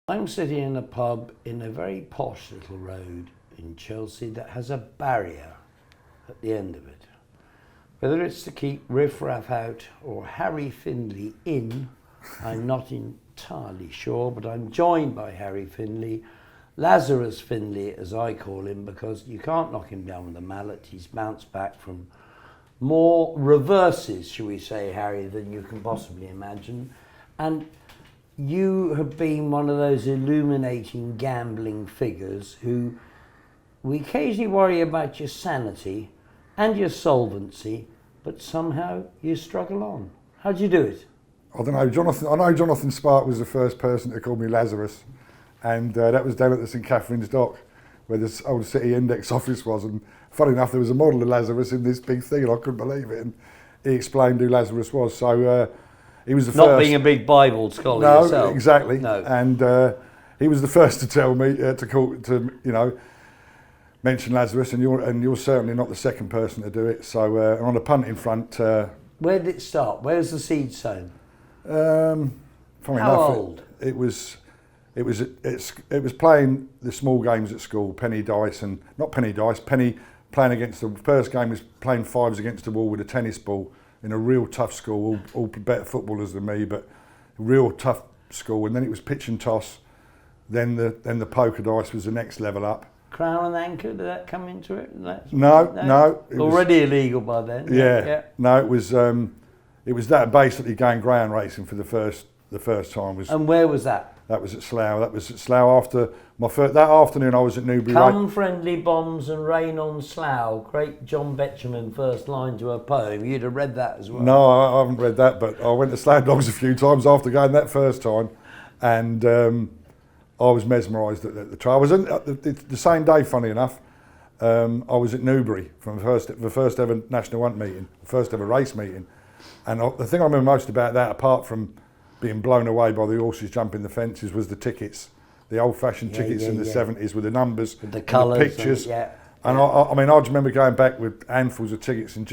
I'm sitting in a pub in a very posh little road in Chelsea that has a barrier at the end of it. Whether it's to keep riff-raff out or Harry Findlay in, I'm not entirely sure, but I'm joined by Harry Findlay, Lazarus Findlay as I call him, because you can't knock him down with a mallet. He's bounced back from more reverses, shall we say, Harry, than you can possibly imagine. And you have been one of those illuminating gambling figures who we occasionally worry about your sanity and your solvency, but somehow you struggle on. How do you do it? I don't know, Jonathan. I know Jonathan Spark was the first person to call me Lazarus, and that was down at the St Catherine's Dock, where the old City Index office was. And funny enough, there was a model of Lazarus in this big thing, and I couldn't believe it. And he explained who Lazarus was. So he was the first. Not being a big Bible scholar yourself. No, exactly. No. And he was the first to tell me to mention Lazarus, and you're certainly not the second person to do it. So on the punting front. Where did it start? Where was the seed sown? Funny How enough, old? It was playing the small games at school, penny playing against the first game was playing fives against the wall with a tennis ball in a real tough school, all better footballers than me, but real tough school. And then it was pitch and toss. Then the poker dice was the next level up. Crown and anchor, did that come into it? No. It already was illegal by then. Yeah. No, it was that basically going ground racing for the first time. And where was that? That was at Slough. After that afternoon. I was at Newbury. Come friendly bombs and rain on Slough. Great John Betjeman first line to a poem. You'd have read that as well. No, I haven't read that, but I went to Slough Dogs a few times after going that first time, and I was mesmerised at the trial. I was the same day, funny enough. I was at Newbury from the first ever National Hunt meeting, first ever race meeting, and the thing I remember most about that, apart from being blown away by the horses jumping the fences, was the tickets, the old-fashioned tickets in the 70s with the numbers, with the colours, the pictures. And I mean, I just remember going back with handfuls of tickets, and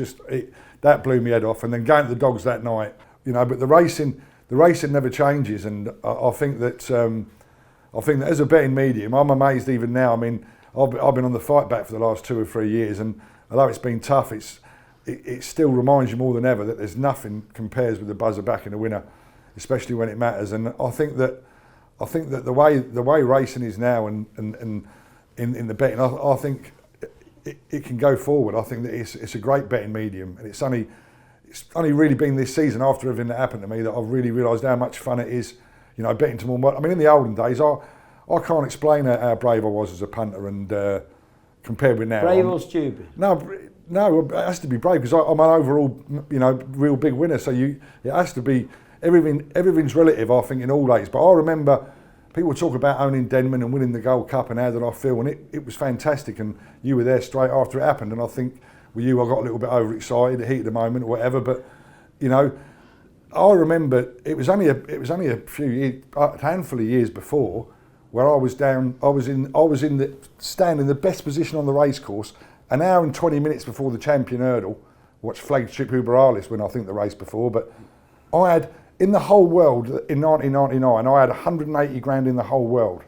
that blew my head off. And then going to the Dogs that night, But the racing never changes, and I think that as a betting medium, I'm amazed even now. I mean, I've been on the fight back for the last 2 or 3 years, and although it's been tough, it still reminds you more than ever that there's nothing compares with the buzzer back in a winner, especially when it matters. And I think that the way racing is now, and in the betting, I think it can go forward. I think that it's a great betting medium, and it's only really been this season, after everything that happened to me, that I've really realised how much fun it is. Betting to more. I mean, in the olden days, I can't explain how brave I was as a punter, and compared with now. Brave or stupid? No, it has to be brave, because I'm an overall, real big winner. So it has to be. Everything's relative, I think, in all days. But I remember people talk about owning Denman and winning the Gold Cup, and how did I feel? And it was fantastic. And you were there straight after it happened. And I think with you, I got a little bit overexcited, the heat of the moment, or whatever. But I remember it was only a few years, a handful of years before, where I was in the best position on the racecourse, an hour and 20 minutes before the champion hurdle. Watched Flagship Uberalis win, I think, the race before, but I had, in the whole world, in 1999, I had 180 grand in the whole world.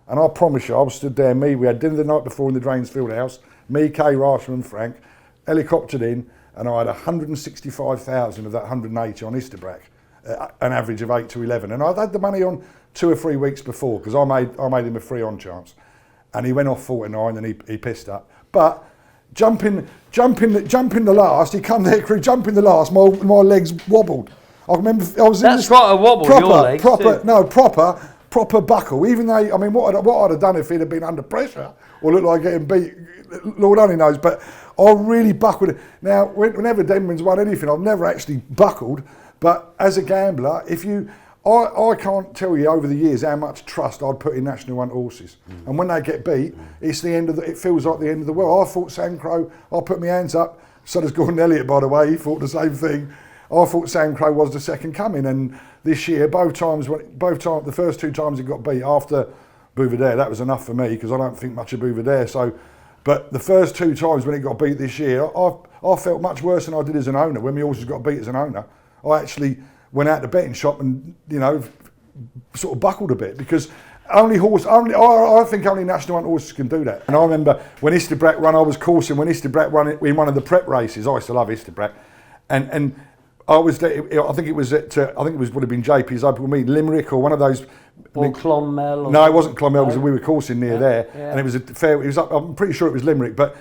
And I promise you, I was stood there, we had dinner the night before in the Drainsfield house, me, Kay, Rasher and Frank, helicoptered in, and I had 165,000 of that 180 on Isterbrack, an average of 8 to 11. And I'd had the money on 2 or 3 weeks before, because I made him a free on chance. And he went off 49 and he pissed up. But jumping the last, he come there, jumping the last, my legs wobbled. I remember I was That's quite a wobble, your legs. Proper buckle. Even though, I mean, what I'd have done if he'd have been under pressure or looked like getting beat, Lord only knows. But I really buckled it. Now, whenever Denman's won anything, I've never actually buckled. But as a gambler, I can't tell you over the years how much trust I'd put in National Hunt horses. And when they get beat, it feels like the end of the world. I thought Sandcrow, I put my hands up. So does Gordon Elliott, by the way. He thought the same thing. I thought Sandcrow was the second coming, and this year, the first 2 times he got beat after Bouvardere, that was enough for me, because I don't think much of Bouvardere. So, but the first 2 times when he got beat this year, I felt much worse than I did as an owner. When my horses got beat as an owner, I actually went out to the betting shop and sort of buckled a bit, because Only horse. I think only National Hunt horses can do that. And I remember when Isterbrack won, I was coursing when Isterbrack won it in one of the prep races. I used to love Isterbrack, and I was there, I think it was would have been JP's Open with me, Limerick or one of those. Or Clonmel. No, it wasn't Clonmel because we were coursing near there, and it was a fair. It was up, I'm pretty sure it was Limerick, but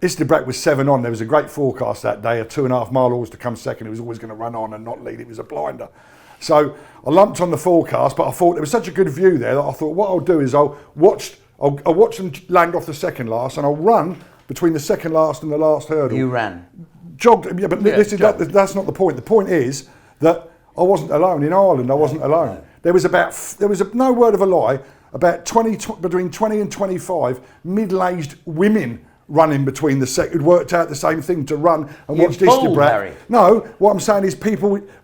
Isterbrack was 7 on. There was a great forecast that day, a 2.5 mile horse to come second. It was always going to run on and not lead. It was a blinder. So I lumped on the forecast, but I thought there was such a good view there that I thought what I'll do is I'll watch them land off the second last, and I'll run between the second last and the last hurdle. You ran. Jogged, yeah, but that's not the point. The point is that I wasn't alone in Ireland. I wasn't alone. There was no word of a lie, about between 20 and 25 middle-aged women running between the second, who'd worked out the same thing to run and watch Isterbrack. No, what I'm saying is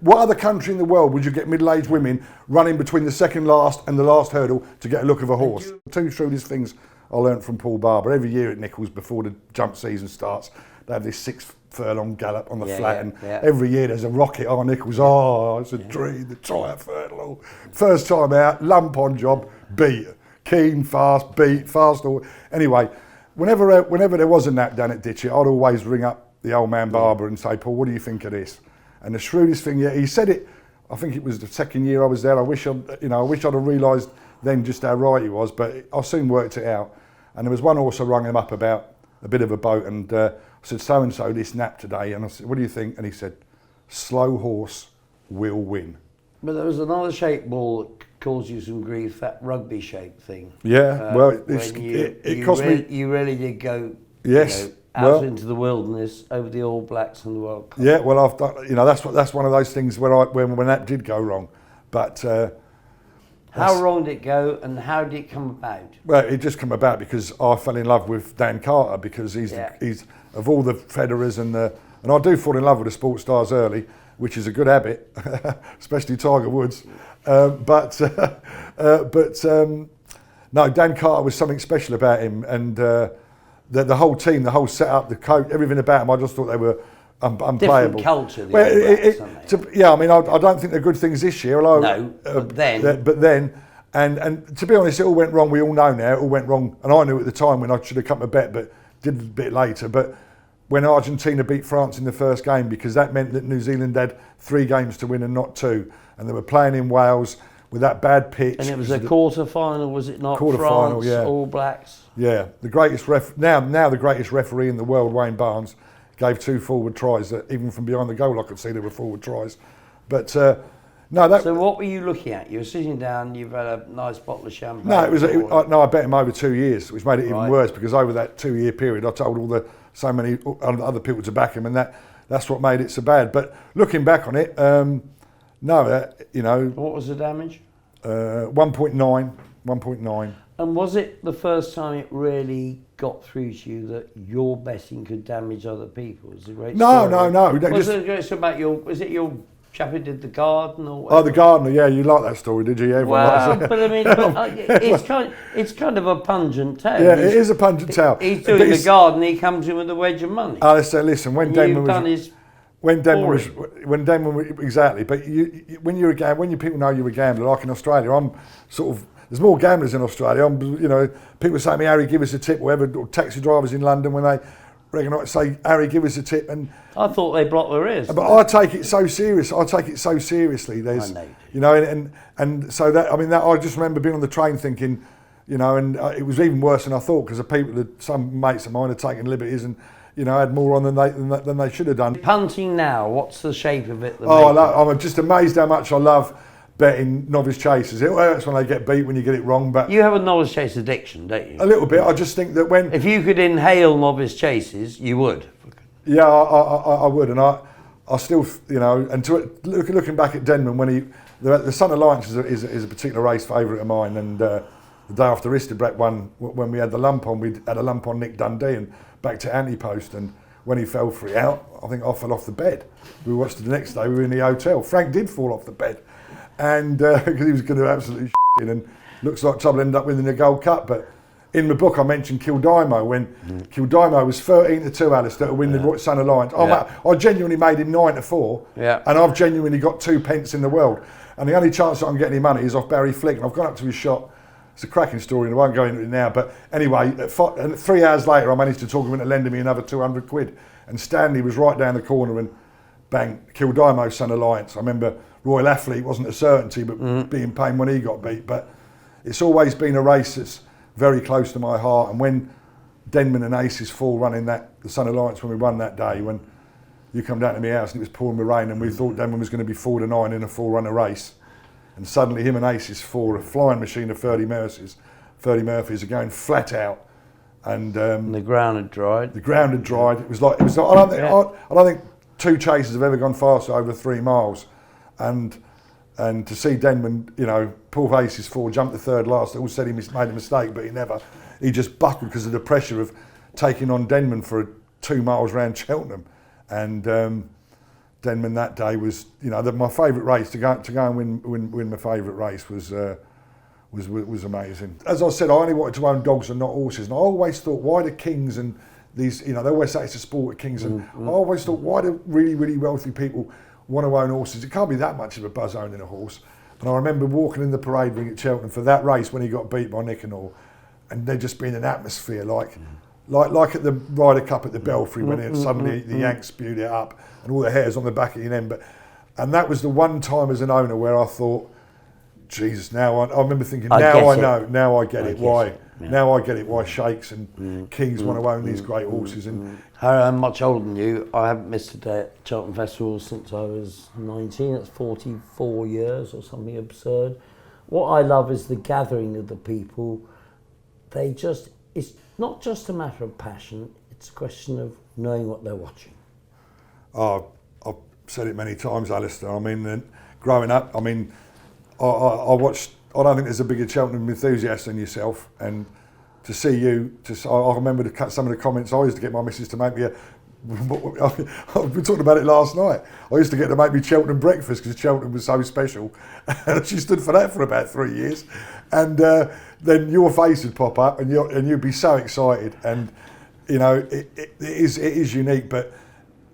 what other country in the world would you get middle-aged women running between the second last and the last hurdle to get a look of a horse? Two shrewdest things I learnt from Paul Barber. Every year at Nichols before the jump season starts, they have this 6 furlong gallop on the flat, and every year there's a rocket on Nichols. Oh, it's a dream, the triumph hurdle. First time out, lump on job, beat. Keen, fast, beat, fast. Anyway, whenever there was a nap down at Ditchet, I'd always ring up the old man Barber and say, Paul, what do you think of this? And the shrewdest thing, he said it, I think it was the second year I was there. I wish I'd have realised then just how right he was, but I soon worked it out. And there was one horse I rung him up about a bit of a boat, and I said, so-and-so, this nap today. And I said, what do you think? And he said, slow horse will win. But there was another shape ball that caused you some grief, that rugby shape thing. Yeah, it cost me. You really did go yes, out into the wilderness over the All Blacks and the World Cup. Yeah, well, I've done, that's one of those things when that did go wrong. But how wrong did it go, and how did it come about? Well, it just came about because I fell in love with Dan Carter, because he's of all the Federers and I do fall in love with the sports stars early, which is a good habit, especially Tiger Woods. No, Dan Carter was something special about him, and the whole team, the whole setup, the coach, everything about him. I just thought they were unplayable. Different culture. I mean, I don't think they're good things this year. Although, but then. And to be honest, it all went wrong. We all know now it all went wrong, and I knew at the time when I should have come to bet, but did a bit later. But when Argentina beat France in the first game, because that meant that New Zealand had 3 games to win and not 2, and they were playing in Wales with that bad pitch. And it was a quarter final, was it not? Quarter-final, France, yeah. All Blacks. Yeah, the greatest now the greatest referee in the world, Wayne Barnes, gave 2 forward tries that even from behind the goal I could see they were forward tries. But So what were you looking at? You were sitting down, you've had a nice bottle of champagne. No, I bet him over 2 years, which made it even worse, because over that 2-year period I told so many other people to back him, and that's what made it so bad. But looking back on it, What was the damage? 1.9. And was it the first time it really got through to you that your betting could damage other people? Was it a great story? No. Was it a great story about was it your chap who did the garden or whatever? Oh, the gardener, yeah, you like that story, did you? Well, but I mean, it's kind of a pungent tale. Yeah, it is a pungent tale. He's doing the garden, he comes in with a wedge of money. Alastair, listen, when Denman was... exactly. But when people know you're a gambler, like in Australia, I'm sort of. There's more gamblers in Australia. People say to me, Harry, give us a tip. Whatever, or taxi drivers in London when they say, Harry, give us a tip. And I thought they blocked their ears. But I take it so serious. There's, and so that I just remember being on the train thinking, and it was even worse than I thought, because some mates of mine had taken liberties and. Had more on than they should have done. Punting now, what's the shape of it? I'm just amazed how much I love betting novice chasers. It hurts when they get beat when you get it wrong, but you have a novice chase addiction, don't you? A little bit. I just think that if you could inhale novice chases, you would. Yeah, I would, and I still, and looking back at Denman when the Sun Alliance is a particular race favourite of mine, and the day after Isterbrack won, when we had the lump on, we had a lump on Nick Dundee and back to anti-post, and when he fell 3 out, I think I fell off the bed. We watched it the next day, we were in the hotel. Frank did fall off the bed, and because he was going to absolutely shit in, and looks like trouble ended up winning the Gold Cup. But in the book I mentioned Kildimo, when Kildimo was 13-2, Alastair, to win the Sun Alliance. I genuinely made him 9-4, and I've genuinely got 2 pence in the world. And the only chance that I'm getting any money is off Barry Flick, and I've gone up to his shop It's a cracking story, and I won't go into it now. But anyway, 3 hours later, I managed to talk him into lending me another 200 quid. And Stanley was right down the corner and bang, killed Dymo's son Alliance. I remember Royal Athlete wasn't a certainty, but being pain when he got beat. But it's always been a race that's very close to my heart. And when Denman and Aces fall running the Son Alliance, when we won that day, when you come down to my house and it was pouring with rain, and we thought Denman was going to be 4-9 in a 4-runner race. And suddenly him and Aces for a flying machine of 30 Murphys are going flat out, and the ground had dried. The ground had dried. It was like I don't think two chasers have ever gone faster over 3 miles, and to see Denman, pull Aces 4, jump the third last. They all said he made a mistake, but he never. He just buckled because of the pressure of taking on Denman for 2 miles round Cheltenham, and. Denman that day was, my favourite race to go and win my favourite race was amazing. As I said, I only wanted to own dogs and not horses, and I always thought, why do kings and these, they always say it's a sport of kings, and I always thought, why do really, really wealthy people want to own horses? It can't be that much of a buzz owning a horse. And I remember walking in the parade ring at Cheltenham for that race when he got beat by Nicanor, and there just being an atmosphere like at the Ryder Cup at the Belfry when suddenly the Yanks spewed it up and all the hairs on the back of your neck. And that was the one time as an owner where I thought, Jesus, now I remember thinking, now I get it why. Now I get it why sheikhs and kings want to own these great horses. And Harry, I'm much older than you. I haven't missed a day at Cheltenham Festival since I was 19. That's 44 years or something absurd. What I love is the gathering of the people. It's not just a matter of passion, it's a question of knowing what they're watching. I've said it many times, Alastair. I mean, growing up, I watched, I don't think there's a bigger Cheltenham enthusiast than yourself, and to see you, I remember some of the comments I used to get my missus to make me I've been talking about it last night. I used to get to make me Cheltenham breakfast because Cheltenham was so special, and she stood for that for about 3 years. And then your face would pop up, and you'd be so excited. And it is unique. But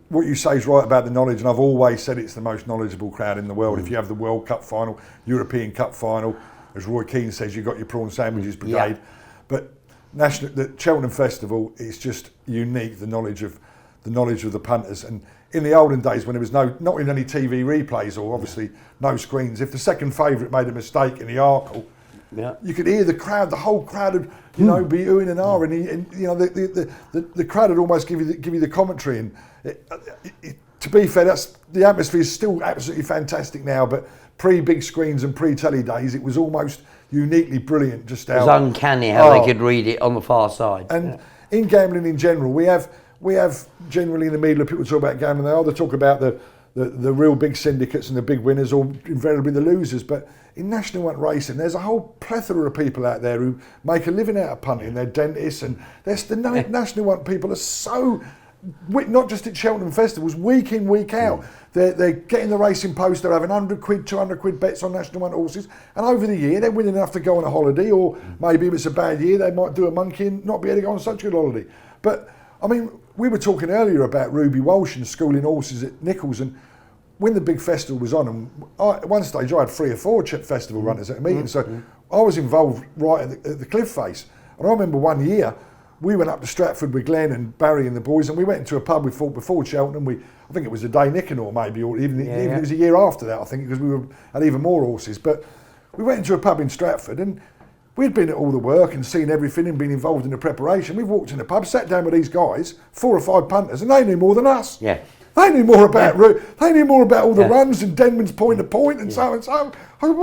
what you say is right about the knowledge, and I've always said it's the most knowledgeable crowd in the world. If you have the World Cup final, European Cup final, as Roy Keane says, you've got your prawn sandwiches brigade. Yeah. But the Cheltenham Festival is just unique. The knowledge of the punters, and in the olden days when there was not even any TV replays or obviously no screens, if the second favourite made a mistake in the Arkle, you could hear the crowd, the whole crowd would be oohing and ahhing, and the crowd would almost give you the commentary. And to be fair, the atmosphere is still absolutely fantastic now, but pre-big screens and pre-telly days, it was almost uniquely brilliant. Just how it was uncanny how they could read it on the far side. And in gambling in general, we have generally in the media, people talk about gambling, they either talk about the real big syndicates and the big winners, or invariably the losers. But in National One racing, there's a whole plethora of people out there who make a living out of punting. They're dentists, and the National One people are so, not just at Cheltenham festivals, week in, week out. They're getting the racing post, they're having 100 quid, 200 quid bets on National One horses, and over the year they're winning enough to go on a holiday, or maybe if it's a bad year they might do a monkey and not be able to go on such a good holiday. But I mean, we were talking earlier about Ruby Walsh and schooling horses at Nichols, and when the big festival was on, and at one stage I had 3 or 4 festival runners at a meeting, so I was involved right at the cliff face. And I remember one year we went up to Stratford with Glenn and Barry and the boys, and we went into a pub we fought before Cheltenham. I think it was the day Nicanor maybe, or even it was a year after that, I think, because we had even more horses. But we went into a pub in Stratford, and we'd been at all the work and seen everything and been involved in the preparation. We walked in the pub, sat down with these guys, 4 or 5 punters, and they knew more than us. Yeah. They knew more about all the runs and Denman's point to point and so and so. And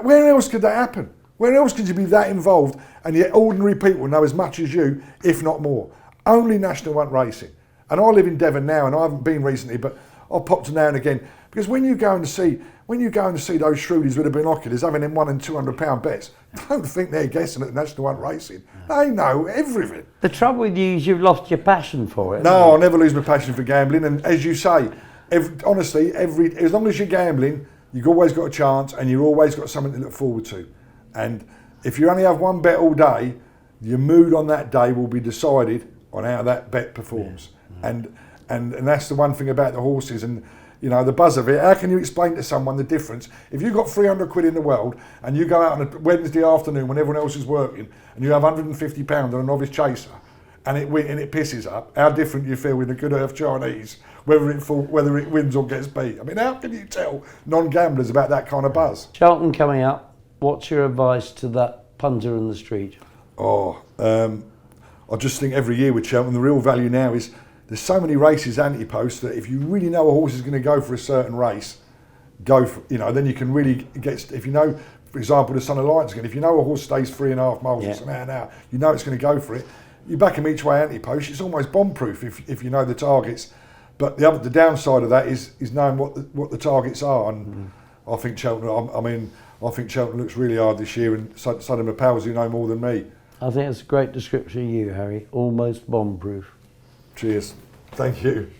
where else could that happen? Where else could you be that involved and yet ordinary people know as much as you, if not more? Only National One racing. And I live in Devon now, and I haven't been recently, but I'll pop to now and again, because when you go and see those shrewdies with the binoculars having them £100 and £200 bets, don't think they're guessing at National One racing. They know everything. The trouble with you is you've lost your passion for it. No, I'll never lose my passion for gambling. And as you say, honestly, as long as you're gambling, you've always got a chance, and you've always got something to look forward to. And if you only have one bet all day, your mood on that day will be decided on how that bet performs. And that's the one thing about the horses. And You know, the buzz of it. How can you explain to someone the difference? If you've got 300 quid in the world and you go out on a Wednesday afternoon when everyone else is working and you have £150 on a novice chaser and it pisses up, how different you feel in a good earth Chinese, whether it wins or gets beat. I mean, how can you tell non-gamblers about that kind of buzz? Cheltenham coming up. What's your advice to that punter in the street? I just think every year with Cheltenham, the real value now is there's so many races anti-post that if you really know a horse is going to go for a certain race, go for, you know, then you can really get, if you know, for example, the Son of Lions again, if you know a horse stays 3.5 miles Yeah. it's an hour and a half, you know it's going to go for it, you back him each way anti-post, it's almost bomb-proof if you know the targets. But the downside of that is knowing what the targets are, and I think Cheltenham, I think Cheltenham looks really hard this year, and so do my pals who know more than me. I think it's a great description of you, Harry. Almost bomb-proof. Cheers. Thank you.